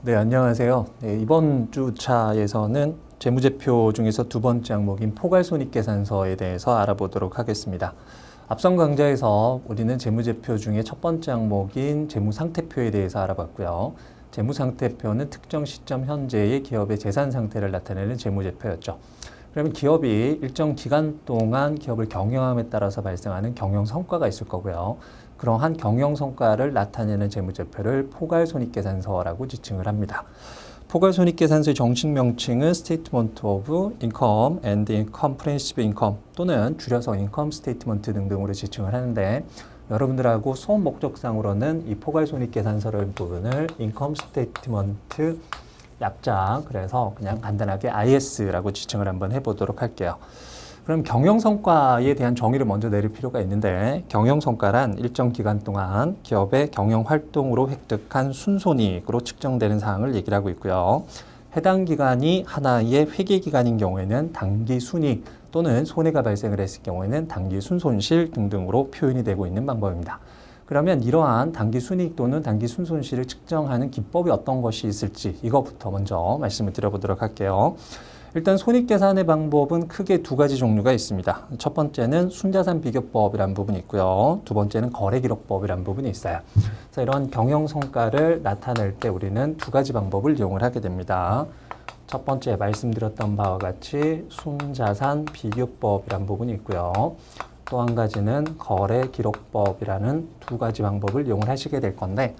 네, 안녕하세요. 네, 이번 주차에서는 재무제표 중에서 두 번째 항목인 포괄손익계산서에 대해서 알아보도록 하겠습니다. 앞선 강좌에서 우리는 재무제표 중에 첫 번째 항목인 재무상태표에 대해서 알아봤고요. 재무상태표는 특정 시점 현재의 기업의 재산 상태를 나타내는 재무제표였죠. 그러면 기업이 일정 기간 동안 기업을 경영함에 따라서 발생하는 경영 성과가 있을 거고요. 그러한 경영 성과를 나타내는 재무제표를 포괄손익계산서라고 지칭을 합니다. 포괄손익계산서의 정식 명칭은 Statement of Income and Comprehensive Income 또는 줄여서 Income Statement 등등으로 지칭을 하는데 여러분들하고 수업 목적상으로는 이 포괄손익계산서를 부분을 Income Statement 약자, 그래서 그냥 간단하게 IS라고 지칭을 한번 해보도록 할게요. 그럼 경영성과에 대한 정의를 먼저 내릴 필요가 있는데 경영성과란 일정 기간 동안 기업의 경영활동으로 획득한 순손익으로 측정되는 사항을 얘기를 하고 있고요. 해당 기간이 하나의 회계기간인 경우에는 당기순이익 또는 손해가 발생을 했을 경우에는 당기순손실 등등으로 표현이 되고 있는 방법입니다. 그러면 이러한 당기순이익 또는 당기순손실을 측정하는 기법이 어떤 것이 있을지 이것부터 먼저 말씀을 드려보도록 할게요. 일단 손익계산의 방법은 크게 두 가지 종류가 있습니다. 첫 번째는 순자산비교법이라는 부분이 있고요. 두 번째는 거래기록법이라는 부분이 있어요. 그래서 이런 경영성과를 나타낼 때 우리는 두 가지 방법을 이용을 하게 됩니다. 첫 번째 말씀드렸던 바와 같이 순자산비교법이라는 부분이 있고요. 또 한 가지는 거래기록법이라는 두 가지 방법을 이용을 하시게 될 건데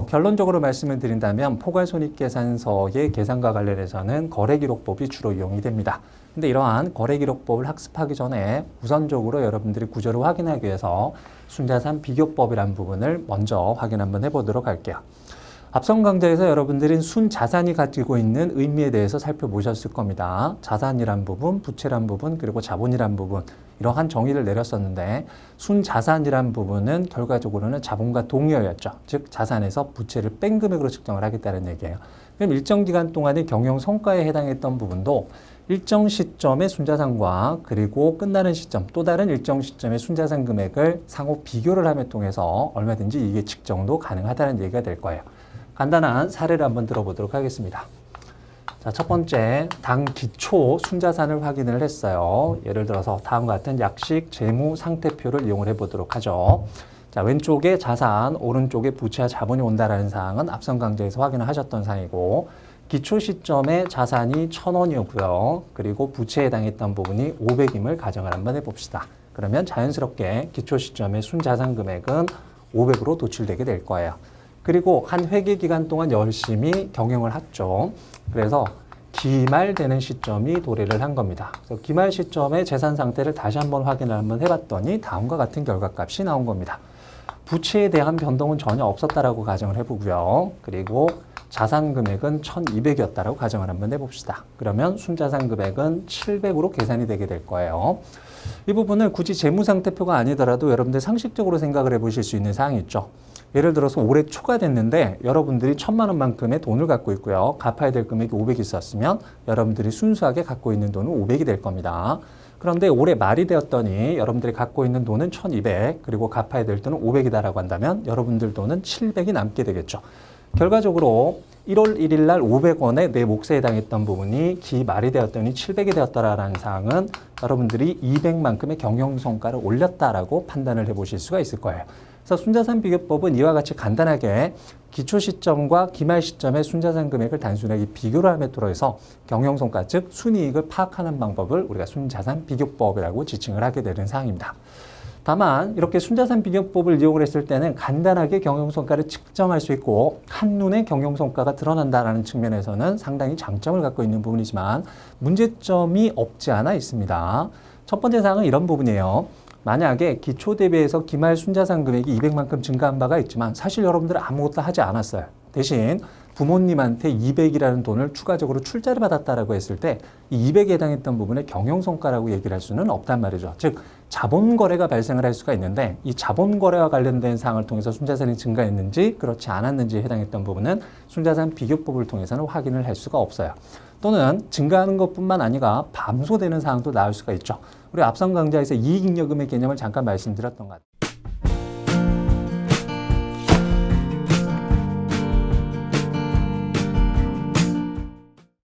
결론적으로 말씀을 드린다면 포괄손익계산서의 계산과 관련해서는 거래기록법이 주로 이용이 됩니다. 근데 이러한 거래기록법을 학습하기 전에 우선적으로 여러분들이 구조를 확인하기 위해서 순자산 비교법이라는 부분을 먼저 확인 한번 해보도록 할게요. 앞선 강좌에서 여러분들은 순자산이 가지고 있는 의미에 대해서 살펴보셨을 겁니다. 자산이란 부분, 부채란 부분, 그리고 자본이란 부분 이러한 정의를 내렸었는데 순자산이란 부분은 결과적으로는 자본과 동의어였죠. 즉 자산에서 부채를 뺀 금액으로 측정을 하겠다는 얘기예요. 그럼 일정 기간 동안의 경영 성과에 해당했던 부분도 일정 시점의 순자산과 그리고 끝나는 시점 또 다른 일정 시점의 순자산 금액을 상호 비교를 함에 통해서 얼마든지 이게 측정도 가능하다는 얘기가 될 거예요. 간단한 사례를 한번 들어보도록 하겠습니다. 자, 첫 번째, 당 기초 순자산을 확인을 했어요. 예를 들어서 다음과 같은 약식 재무 상태표를 이용을 해보도록 하죠. 자, 왼쪽에 자산, 오른쪽에 부채와 자본이 온다라는 사항은 앞선 강좌에서 확인을 하셨던 사항이고 기초 시점에 자산이 1,000원이었고요. 그리고 부채에 해당했던 부분이 500임을 가정을 한번 해봅시다. 그러면 자연스럽게 기초 시점의 순자산 금액은 500으로 도출되게 될 거예요. 그리고 한 회계 기간 동안 열심히 경영을 했죠. 그래서 기말되는 시점이 도래를 한 겁니다. 그래서 기말 시점의 재산 상태를 다시 한번 확인을 한번 해봤더니 다음과 같은 결과값이 나온 겁니다. 부채에 대한 변동은 전혀 없었다라고 가정을 해보고요. 그리고 자산 금액은 1,200이었다라고 가정을 한번 해봅시다. 그러면 순자산 금액은 700으로 계산이 되게 될 거예요. 이 부분을 굳이 재무상태표가 아니더라도 여러분들 상식적으로 생각을 해보실 수 있는 사항이 있죠. 예를 들어서 올해 초가 됐는데 여러분들이 1,000만 원만큼의 돈을 갖고 있고요. 갚아야 될 금액이 500이 있었으면 여러분들이 순수하게 갖고 있는 돈은 500이 될 겁니다. 그런데 올해 말이 되었더니 여러분들이 갖고 있는 돈은 1,200 그리고 갚아야 될 돈은 500이다라고 한다면 여러분들 돈은 700이 남게 되겠죠. 결과적으로 1월 1일 날 500원에 내 몫에 해당했던 부분이 기말이 되었더니 700이 되었다라는 사항은 여러분들이 200만큼의 경영성과를 올렸다라고 판단을 해보실 수가 있을 거예요. 그래서 순자산 비교법은 이와 같이 간단하게 기초 시점과 기말 시점의 순자산 금액을 단순하게 비교를 함에 들어서 경영성과 즉 순이익을 파악하는 방법을 우리가 순자산 비교법이라고 지칭을 하게 되는 사항입니다. 다만 이렇게 순자산 비교법을 이용을 했을 때는 간단하게 경영성과를 측정할 수 있고 한눈에 경영성과가 드러난다는 측면에서는 상당히 장점을 갖고 있는 부분이지만 문제점이 없지 않아 있습니다. 첫 번째 사항은 이런 부분이에요. 만약에 기초 대비해서 기말 순자산 금액이 200만큼 증가한 바가 있지만 사실 여러분들은 아무것도 하지 않았어요. 대신 부모님한테 200이라는 돈을 추가적으로 출자를 받았다라고 했을 때 이 200에 해당했던 부분을 경영성과라고 얘기를 할 수는 없단 말이죠. 즉 자본거래가 발생을 할 수가 있는데 이 자본거래와 관련된 사항을 통해서 순자산이 증가했는지 그렇지 않았는지에 해당했던 부분은 순자산 비교법을 통해서는 확인을 할 수가 없어요. 또는 증가하는 것뿐만 아니라 감소되는 사항도 나올 수가 있죠. 우리 앞선 강좌에서 이익잉여금의 개념을 잠깐 말씀드렸던 것 같아요.